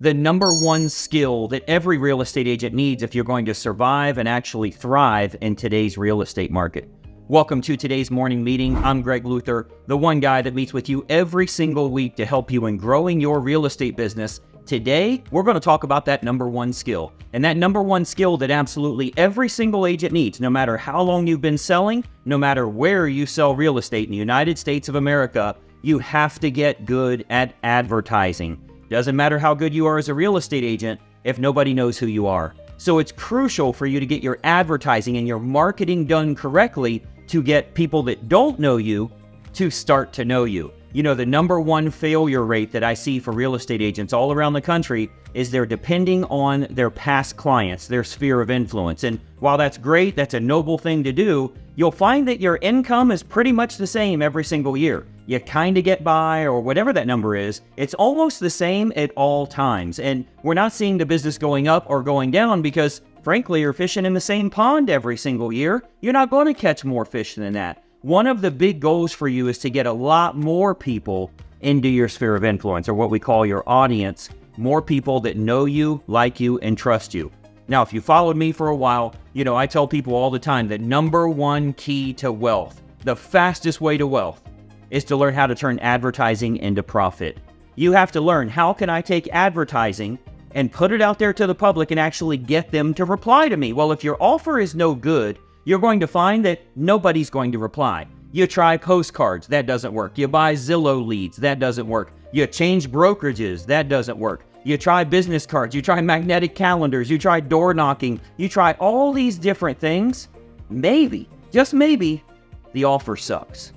the number one skill that every real estate agent needs if you're going to survive and actually thrive in today's real estate market. Welcome to today's morning meeting. I'm Greg Luther, the one guy that meets with you every single week to help you in growing your real estate business. Today, we're going to talk about that number one skill. And that number one skill that absolutely every single agent needs, no matter how long you've been selling, no matter where you sell real estate in the United States of America, you have to get good at advertising. Doesn't matter how good you are as a real estate agent if nobody knows who you are. So it's crucial for you to get your advertising and your marketing done correctly to get people that don't know you to start to know you. You know, the number one failure rate that I see for real estate agents all around the country is they're depending on their past clients, their sphere of influence. And while that's great, that's a noble thing to do, you'll find that your income is pretty much the same every single year. You kind of get by, or whatever that number is, it's almost the same at all times. And we're not seeing the business going up or going down because, frankly, you're fishing in the same pond every single year. You're not going to catch more fish than that. One of the big goals for you is to get a lot more people into your sphere of influence, or what we call your audience, more people that know you, like you, and trust you. Now, if you followed me for a while, you know I tell people all the time that number one key to wealth, the fastest way to wealth, is to learn how to turn advertising into profit. You have to learn, how can I take advertising and put it out there to the public and actually get them to reply to me? Well, if your offer is no good, you're going to find that nobody's going to reply. You try postcards, that doesn't work. You buy Zillow leads, that doesn't work. You change brokerages, that doesn't work. You try business cards, you try magnetic calendars, you try door knocking, you try all these different things. Maybe, just maybe, the offer sucks.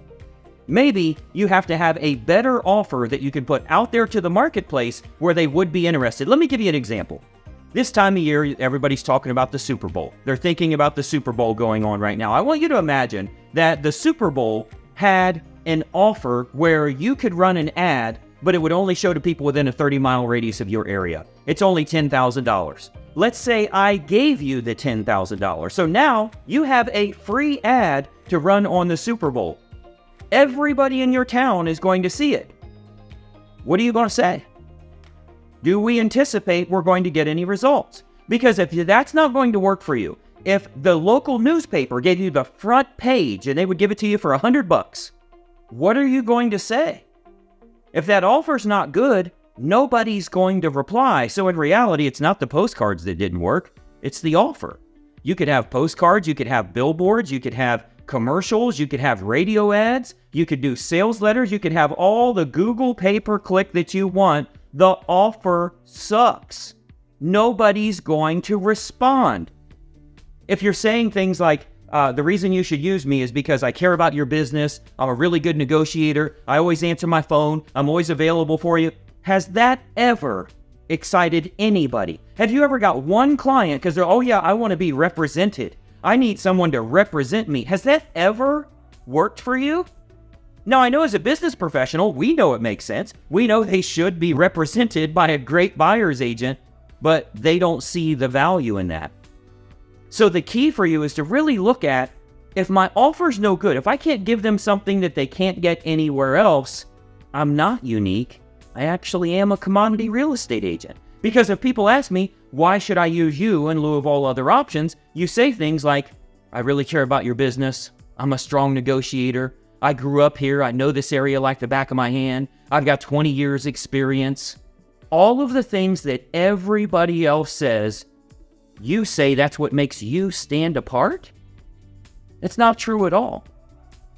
Maybe you have to have a better offer that you can put out there to the marketplace where they would be interested. Let me give you an example. This time of year, everybody's talking about the Super Bowl. They're thinking about the Super Bowl going on right now. I want you to imagine that the Super Bowl had an offer where you could run an ad, but it would only show to people within a 30-mile radius of your area. It's only $10,000. Let's say I gave you the $10,000. So now you have a free ad to run on the Super Bowl. Everybody in your town is going to see it. What are you going to say? Do we anticipate we're going to get any results? Because if that's not going to work for you, if the local newspaper gave you the front page and they would give it to you for $100, what are you going to say? If that offer's not good, nobody's going to reply. So in reality, it's not the postcards that didn't work, it's the offer. You could have postcards, you could have billboards, you could have commercials, you could have radio ads, you could do sales letters, you could have all the Google pay-per-click that you want. The offer sucks. Nobody's going to respond. If you're saying things like, the reason you should use me is because I care about your business, I'm a really good negotiator, I always answer my phone, I'm always available for you, has that ever excited anybody? Have you ever got one client because they're, oh yeah, I want to be represented. I need someone to represent me. Has that ever worked for you? Now, I know as a business professional, we know it makes sense. We know they should be represented by a great buyer's agent, but they don't see the value in that. So the key for you is to really look at, if my offer's no good, if I can't give them something that they can't get anywhere else, I'm not unique. I actually am a commodity real estate agent. Because if people ask me, why should I use you in lieu of all other options? You say things like, I really care about your business. I'm a strong negotiator. I grew up here. I know this area like the back of my hand. I've got 20 years experience. All of the things that everybody else says, you say that's what makes you stand apart? It's not true at all.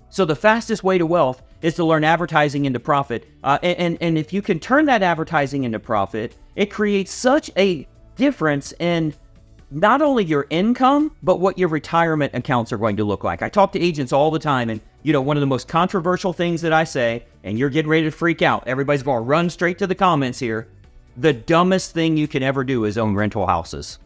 So the fastest way to wealth is to learn advertising into profit. And if you can turn that advertising into profit, it creates such a difference in not only your income, but what your retirement accounts are going to look like. I talk to agents all the time, and you know, one of the most controversial things that I say, and you're getting ready to freak out, everybody's going to run straight to the comments here, the dumbest thing you can ever do is own rental houses.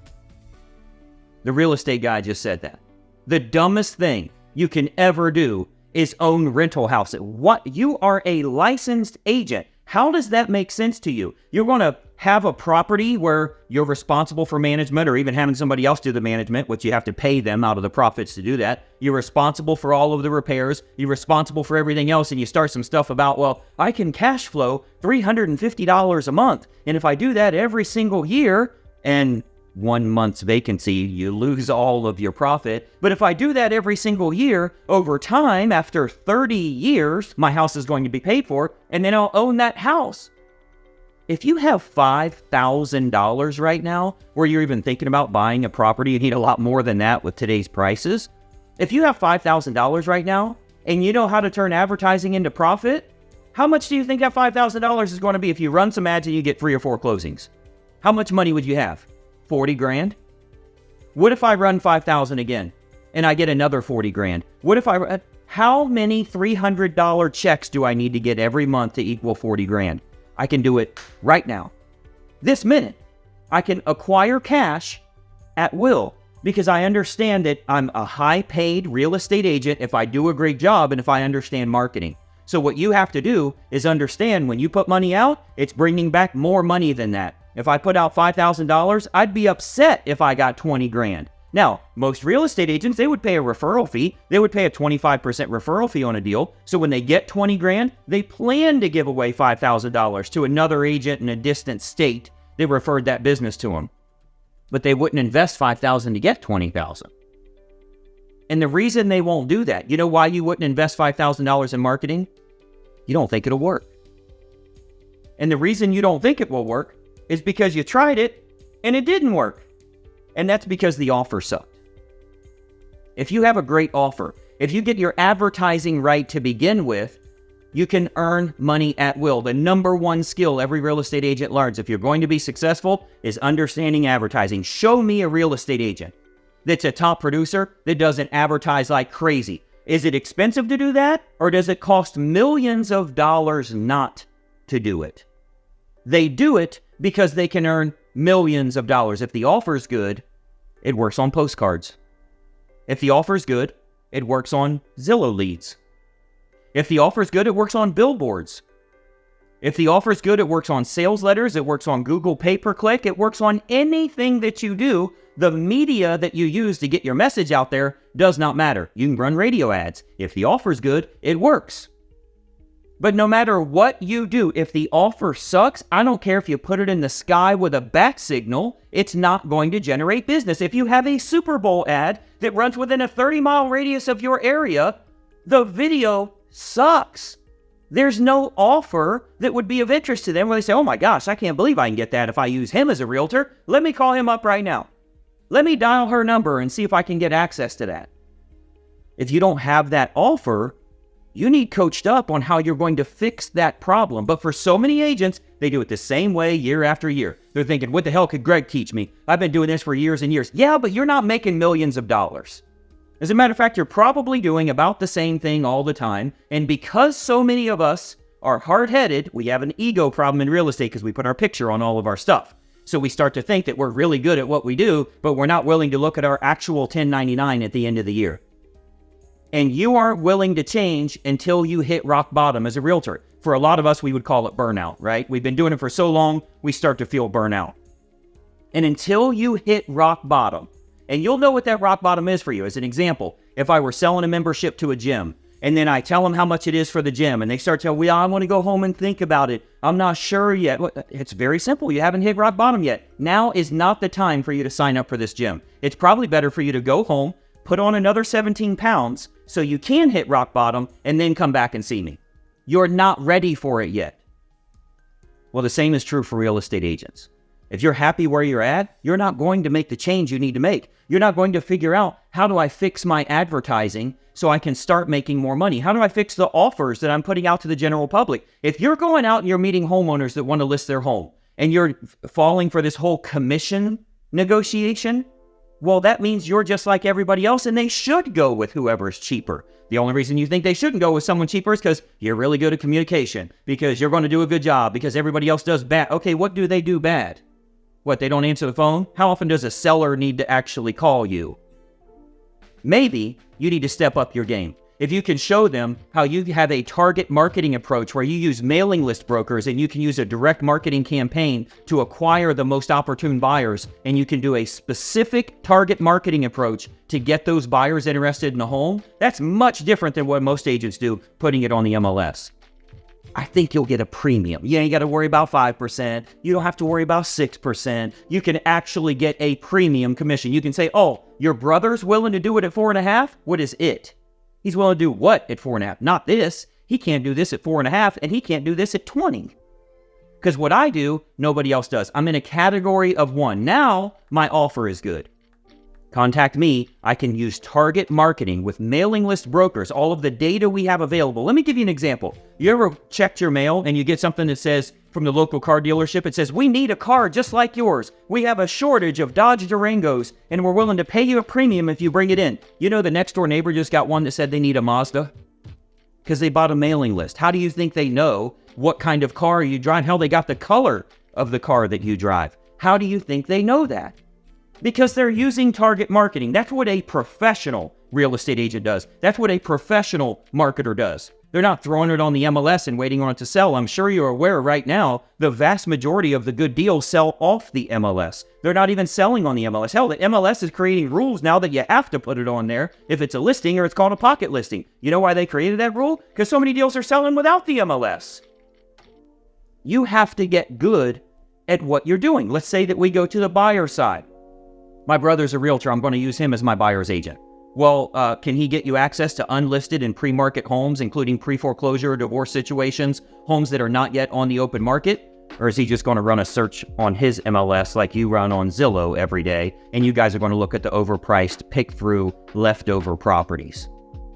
The real estate guy just said that. The dumbest thing you can ever do is own rental houses. What? You are a licensed agent. How does that make sense to you? You're going to have a property where you're responsible for management or even having somebody else do the management, which you have to pay them out of the profits to do that. You're responsible for all of the repairs. You're responsible for everything else. And you start some stuff about, well, I can cash flow $350 a month. And if I do that every single year and 1 month's vacancy, you lose all of your profit. But if I do that every single year, over time, after 30 years, my house is going to be paid for, and then I'll own that house. If you have $5,000 right now, or you're even thinking about buying a property, you need a lot more than that with today's prices. If you have $5,000 right now, and you know how to turn advertising into profit, how much do you think that $5,000 is going to be if you run some ads and you get 3 or 4 closings? How much money would you have? 40 grand? What if I run 5,000 again and I get another 40 grand? What if how many $300 checks do I need to get every month to equal 40 grand? I can do it right now. This minute, I can acquire cash at will because I understand that I'm a high paid real estate agent if I do a great job and if I understand marketing. So what you have to do is understand when you put money out, it's bringing back more money than that. If I put out $5,000, I'd be upset if I got 20 grand. Now, most real estate agents, they would pay a referral fee. They would pay a 25% referral fee on a deal. So when they get 20 grand, they plan to give away $5,000 to another agent in a distant state that referred that business to them. But they wouldn't invest $5,000 to get $20,000. And the reason they won't do that, you know why you wouldn't invest $5,000 in marketing? You don't think it'll work. And the reason you don't think it will work is because you tried it and it didn't work. And that's because the offer sucked. If you have a great offer, if you get your advertising right to begin with, you can earn money at will. The number one skill every real estate agent learns if you're going to be successful is understanding advertising. Show me a real estate agent that's a top producer that doesn't advertise like crazy. Is it expensive to do that? Or does it cost millions of dollars not to do it? They do it because they can earn millions of dollars. If the offer's good, it works on postcards. If the offer's good, it works on Zillow leads. If the offer's good, it works on billboards. If the offer's good, it works on sales letters. It works on Google pay-per-click. It works on anything that you do. The media that you use to get your message out there does not matter. You can run radio ads. If the offer's good, it works. But no matter what you do, if the offer sucks, I don't care if you put it in the sky with a bat signal, it's not going to generate business. If you have a Super Bowl ad that runs within a 30-mile radius of your area, the video sucks. There's no offer that would be of interest to them where they say, oh my gosh, I can't believe I can get that if I use him as a realtor. Let me call him up right now. Let me dial her number and see if I can get access to that. If you don't have that offer, you need coached up on how you're going to fix that problem. But for so many agents, they do it the same way year after year. They're thinking, what the hell could Greg teach me? I've been doing this for years and years. Yeah, but you're not making millions of dollars. As a matter of fact, you're probably doing about the same thing all the time. And because so many of us are hard-headed, we have an ego problem in real estate because we put our picture on all of our stuff. So we start to think that we're really good at what we do, but we're not willing to look at our actual 1099 at the end of the year. And you aren't willing to change until you hit rock bottom as a realtor. For a lot of us, we would call it burnout, right? We've been doing it for so long, we start to feel burnout. And until you hit rock bottom, and you'll know what that rock bottom is for you. As an example, if I were selling a membership to a gym, and then I tell them how much it is for the gym, and they start telling me, I want to go home and think about it. I'm not sure yet. Well, it's very simple. You haven't hit rock bottom yet. Now is not the time for you to sign up for this gym. It's probably better for you to go home, put on another 17 pounds so you can hit rock bottom, and then come back and see me. You're not ready for it yet. Well, the same is true for real estate agents. If you're happy where you're at, you're not going to make the change you need to make. You're not going to figure out, how do I fix my advertising so I can start making more money? How do I fix the offers that I'm putting out to the general public? If you're going out and you're meeting homeowners that want to list their home, and you're falling for this whole commission negotiation, well, that means you're just like everybody else, and they should go with whoever is cheaper. The only reason you think they shouldn't go with someone cheaper is because you're really good at communication, because you're going to do a good job, because everybody else does bad. Okay, what do they do bad? What, they don't answer the phone? How often does a seller need to actually call you? Maybe you need to step up your game. if you can show them how you have a target marketing approach where you use mailing list brokers and you can use a direct marketing campaign to acquire the most opportune buyers, and you can do a specific target marketing approach to get those buyers interested in a home, that's much different than what most agents do, putting it on the MLS. I think you'll get a premium. You ain't got to worry about 5%. You don't have to worry about 6%. You can actually get a premium commission. You can say, oh, your brother's willing to do it at 4.5? What is it? He's willing to do what at 4.5? Not this. He can't do this at 4.5, and he can't do this at 20. Because what I do, nobody else does. I'm in a category of one. Now, my offer is good. Contact me. I can use target marketing with mailing list brokers, all of the data we have available. Let me give you an example. You ever checked your mail and you get something that says from the local car dealership, it says, we need a car just like yours. We have a shortage of Dodge Durangos and we're willing to pay you a premium if you bring it in. You know, the next door neighbor just got one that said they need a Mazda because they bought a mailing list. How do you think they know what kind of car you drive? Hell, they got the color of the car that you drive. How do you think they know that? Because they're using target marketing. That's what a professional real estate agent does. That's what a professional marketer does. They're not throwing it on the MLS and waiting on it to sell. I'm sure you're aware right now, the vast majority of the good deals sell off the MLS. They're not even selling on the MLS. Hell, the MLS is creating rules now that you have to put it on there if it's a listing or it's called a pocket listing. You know why they created that rule? Because so many deals are selling without the MLS. You have to get good at what you're doing. Let's say that we go to the buyer side. My brother's a realtor. I'm going to use him as my buyer's agent. Well, can he get you access to unlisted and pre-market homes, including pre-foreclosure or divorce situations, homes that are not yet on the open market? Or is he just going to run a search on his MLS like you run on Zillow every day, and you guys are going to look at the overpriced, pick-through, leftover properties?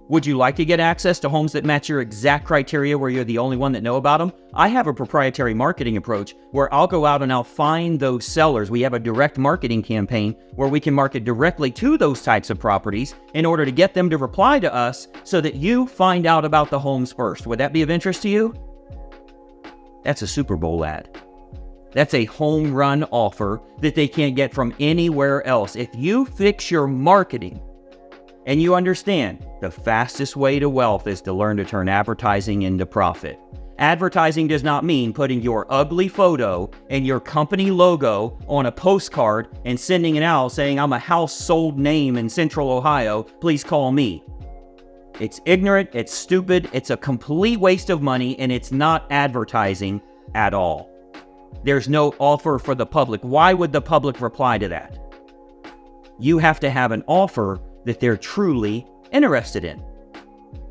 Would you like to get access to homes that match your exact criteria where you're the only one that know about them? I have a proprietary marketing approach where I'll go out and I'll find those sellers. We have a direct marketing campaign where we can market directly to those types of properties in order to get them to reply to us so that you find out about the homes first. Would that be of interest to you? That's a Super Bowl ad. That's a home run offer that they can't get from anywhere else. If you fix your marketing, and you understand, the fastest way to wealth is to learn to turn advertising into profit. Advertising does not mean putting your ugly photo and your company logo on a postcard and sending it out saying, I'm a house sold name in Central Ohio, please call me. It's ignorant, it's stupid, it's a complete waste of money, and it's not advertising at all. There's no offer for the public. Why would the public reply to that? You have to have an offer that they're truly interested in.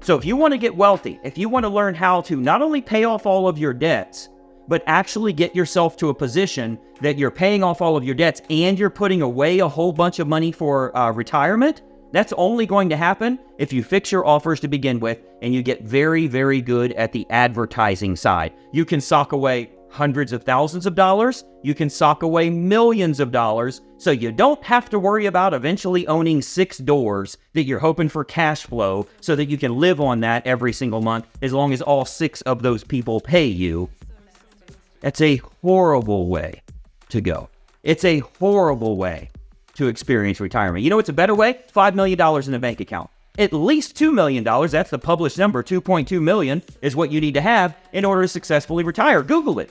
So if you want to get wealthy, if you want to learn how to not only pay off all of your debts, but actually get yourself to a position that you're paying off all of your debts and you're putting away a whole bunch of money for retirement, that's only going to happen if you fix your offers to begin with and you get very, very good at the advertising side. You can sock away hundreds of thousands of dollars. You can sock away millions of dollars, so you don't have to worry about eventually owning 6 doors that you're hoping for cash flow so that you can live on that every single month as long as all 6 of those people pay you. That's a horrible way to go. It's a horrible way to experience retirement. You know what's a better way? $5 million in a bank account. At least $2 million, that's the published number, 2.2 million is what you need to have in order to successfully retire. Google it.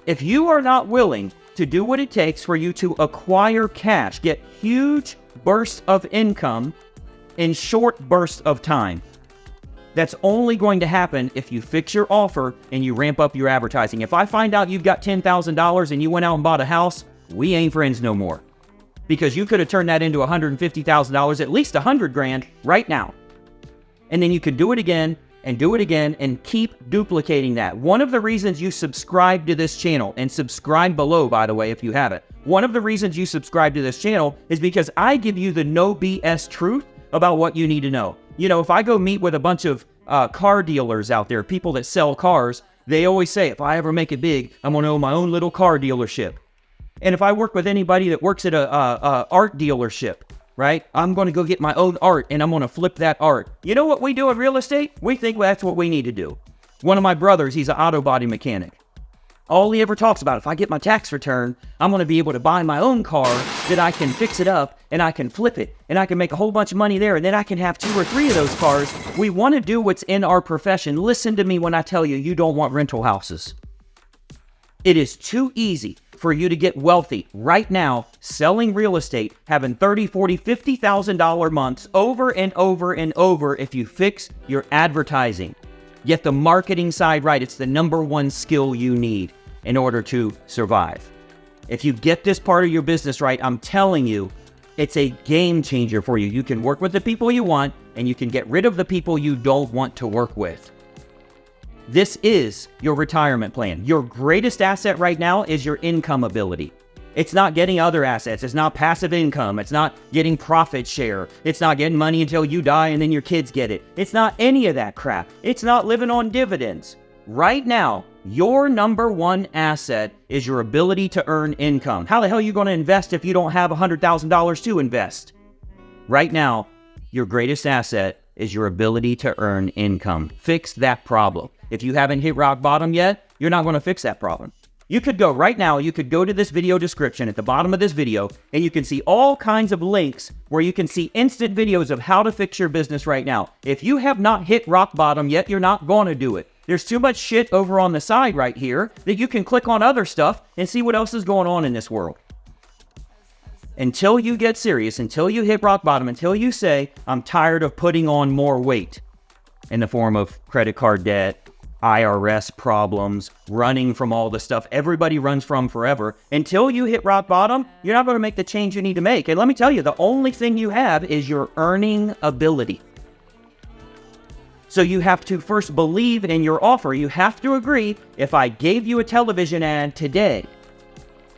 If you are not willing to do what it takes for you to acquire cash, get huge bursts of income in short bursts of time, that's only going to happen if you fix your offer and you ramp up your advertising. If I find out you've got $10,000 and you went out and bought a house, we ain't friends no more. Because you could have turned that into $150,000, at least $100,000 right now. And then you could do it again and keep duplicating that. One of the reasons you subscribe to this channel, and subscribe below, by the way, if you haven't. One of the reasons you subscribe to this channel is because I give you the no BS truth about what you need to know. You know, if I go meet with a bunch of car dealers out there, people that sell cars, they always say, if I ever make it big, I'm going to own my own little car dealership. And if I work with anybody that works at a art dealership, right? I'm going to go get my own art and I'm going to flip that art. You know what we do in real estate? We think that's what we need to do. One of my brothers, he's an auto body mechanic. All he ever talks about, if I get my tax return, I'm going to be able to buy my own car that I can fix it up and I can flip it and I can make a whole bunch of money there and then I can have 2 or 3 of those cars. We want to do what's in our profession. Listen to me when I tell you, you don't want rental houses. It is too easy for you to get wealthy right now selling real estate, having $30,000, $40,000, $50,000 months over and over and over if you fix your advertising. Get the marketing side right. It's the number one skill you need in order to survive. If you get this part of your business right, I'm telling you, it's a game changer for you. You can work with the people you want and you can get rid of the people you don't want to work with. This is your retirement plan. Your greatest asset right now is your income ability. It's not getting other assets. It's not passive income. It's not getting profit share. It's not getting money until you die and then your kids get it. It's not any of that crap. It's not living on dividends. Right now, your number one asset is your ability to earn income. How the hell are you going to invest if you don't have $100,000 to invest? Right now, your greatest asset is your ability to earn income. Fix that problem. If you haven't hit rock bottom yet, you're not going to fix that problem. You could go right now, you could go to this video description at the bottom of this video, and you can see all kinds of links where you can see instant videos of how to fix your business right now. If you have not hit rock bottom yet, you're not going to do it. There's too much shit over on the side right here that you can click on other stuff and see what else is going on in this world. Until you get serious, until you hit rock bottom, until you say, I'm tired of putting on more weight in the form of credit card debt, IRS problems, running from all the stuff everybody runs from forever. Until you hit rock bottom, you're not going to make the change you need to make. And let me tell you, the only thing you have is your earning ability. So you have to first believe in your offer. You have to agree, if I gave you a television ad today,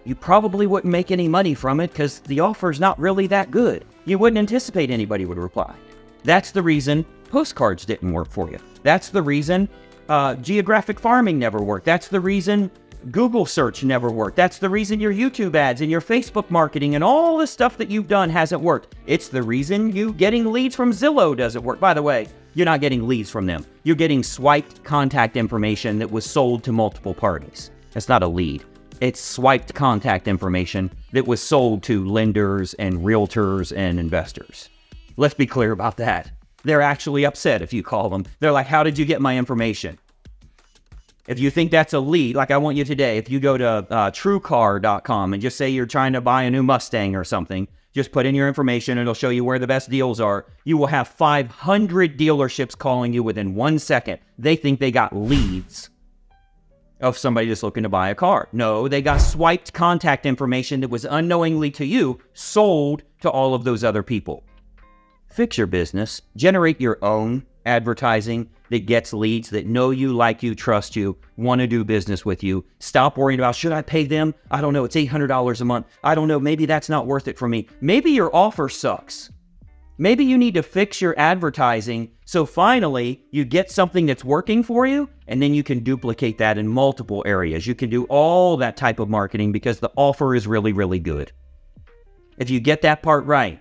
you probably wouldn't make any money from it because the offer is not really that good. You wouldn't anticipate anybody would reply. That's the reason postcards didn't work for you. That's the reason geographic farming never worked. That's the reason Google search never worked. That's the reason your YouTube ads and your Facebook marketing and all the stuff that you've done hasn't worked. It's the reason you getting leads from Zillow doesn't work. By the way, you're not getting leads from them. You're getting swiped contact information that was sold to multiple parties. That's not a lead. It's swiped contact information that was sold to lenders and realtors and investors. Let's be clear about that. They're actually upset if you call them. They're like, how did you get my information? If you think that's a lead, like I want you today, if you go to truecar.com and just say you're trying to buy a new Mustang or something, just put in your information and it'll show you where the best deals are. You will have 500 dealerships calling you within 1 second. They think they got leads of somebody just looking to buy a car. No, they got swiped contact information that was unknowingly to you sold to all of those other people. Fix your business. Generate your own advertising that gets leads that know you, like you, trust you, want to do business with you. Stop worrying about, should I pay them? I don't know. It's $800 a month. I don't know. Maybe that's not worth it for me. Maybe your offer sucks. Maybe you need to fix your advertising so finally you get something that's working for you and then you can duplicate that in multiple areas. You can do all that type of marketing because the offer is really, really good. If you get that part right,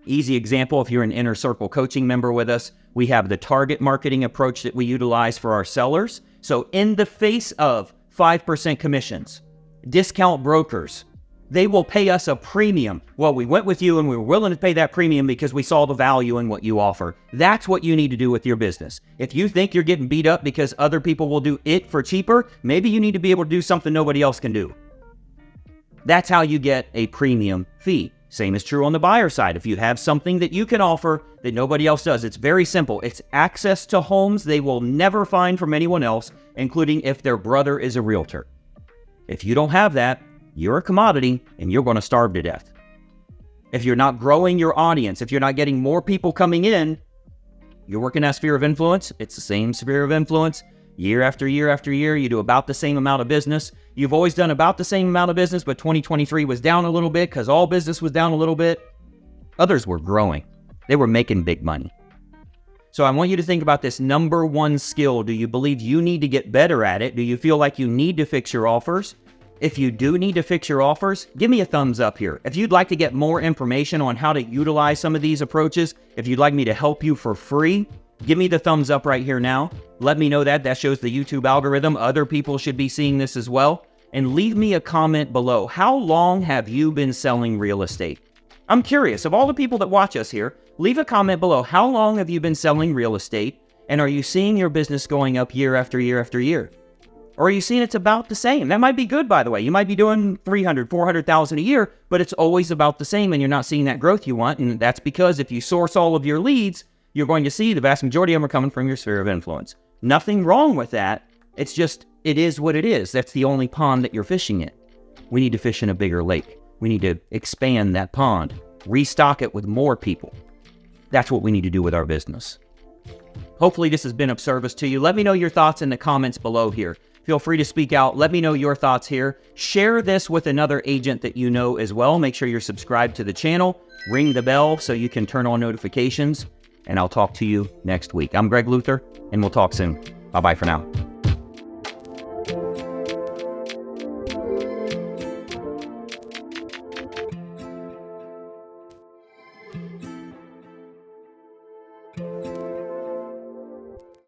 easy example, if you're an Inner Circle coaching member with us, we have the target marketing approach that we utilize for our sellers. So in the face of 5% commissions, discount brokers, they will pay us a premium. Well, we went with you and we were willing to pay that premium because we saw the value in what you offer. That's what you need to do with your business. If you think you're getting beat up because other people will do it for cheaper, maybe you need to be able to do something nobody else can do. That's how you get a premium fee. Same is true on the buyer side. If you have something that you can offer that nobody else does, it's very simple. It's access to homes they will never find from anyone else, including if their brother is a realtor. If you don't have that, you're a commodity and you're going to starve to death. If you're not growing your audience, if you're not getting more people coming in, you're working that sphere of influence. It's the same sphere of influence. Year after year after year, you do about the same amount of business. You've always done about the same amount of business, but 2023 was down a little bit because all business was down a little bit. Others were growing. They were making big money. So I want you to think about this number one skill. Do you believe you need to get better at it? Do you feel like you need to fix your offers? If you do need to fix your offers, give me a thumbs up here. If you'd like to get more information on how to utilize some of these approaches, if you'd like me to help you for free, Give me the thumbs up right here now. Let me know that. That shows the YouTube algorithm. Other people should be seeing this as well. And leave me a comment below. How long have you been selling real estate? I'm curious, of all the people that watch us here, leave a comment below. How long have you been selling real estate? And are you seeing your business going up year after year after year? Or are you seeing it's about the same? That might be good, by the way. You might be doing 300, 400,000 a year, but it's always about the same and you're not seeing that growth you want. And that's because if you source all of your leads, you're going to see the vast majority of them are coming from your sphere of influence. Nothing wrong with that. It's just, it is what it is. That's the only pond that you're fishing in. We need to fish in a bigger lake. We need to expand that pond, restock it with more people. That's what we need to do with our business. Hopefully this has been of service to you. Let me know your thoughts in the comments below here. Feel free to speak out. Let me know your thoughts here. Share this with another agent that you know as well. Make sure you're subscribed to the channel. Ring the bell so you can turn on notifications. And I'll talk to you next week. I'm Greg Luther, and we'll talk soon. Bye-bye for now.